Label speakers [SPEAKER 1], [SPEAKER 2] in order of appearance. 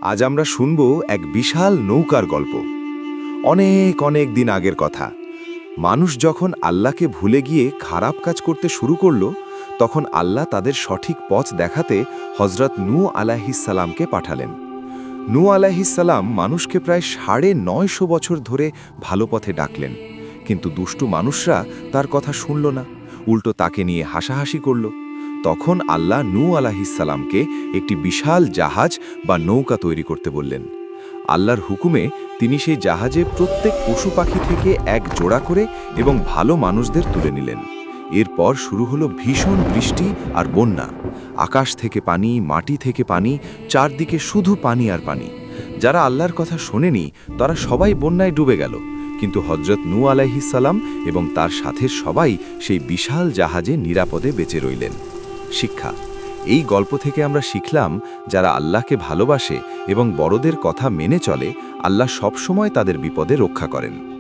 [SPEAKER 1] আজ আমরা শুনব এক বিশাল নৌকার গল্প। অনেক অনেক দিন আগের কথা। মানুষ যখন আল্লাহকে ভুলে গিয়ে খারাপ কাজ করতে শুরু করল, তখন আল্লাহ তাদের সঠিক পথ দেখাতে হজরত নূহ আলাইহিসসালামকে পাঠালেন। নূহ আলাইহিসসালাম মানুষকে প্রায় ৯৫০ বছর ধরে ভালো পথে ডাকলেন, কিন্তু দুষ্টু মানুষরা তার কথা শুনল না, উল্টো তাকে নিয়ে হাসাহাসি করল। তখন আল্লাহ নূহ আলাইহিসসালামকে একটি বিশাল জাহাজ বা নৌকা তৈরি করতে বললেন। আল্লাহর হুকুমে তিনি সেই জাহাজে প্রত্যেক পশু পাখি থেকে এক জোড়া করে এবং ভালো মানুষদের তুলে নিলেন। এরপর শুরু হলো ভীষণ বৃষ্টি আর বন্যা। আকাশ থেকে পানি, মাটি থেকে পানি, চারদিকে শুধু পানি আর পানি। যারা আল্লাহর কথা শোনেনি তারা সবাই বন্যায় ডুবে গেল, কিন্তু হজরত নূহ আলাইহিসসালাম এবং তার সাথের সবাই সেই বিশাল জাহাজে নিরাপদে বেঁচে রইলেন। শিক্ষা: এই গল্প থেকে আমরা শিখলাম, যারা আল্লাহকে ভালোবাসে এবং বড়দের কথা মেনে চলে, আল্লাহ সবসময় তাদের বিপদে রক্ষা করেন।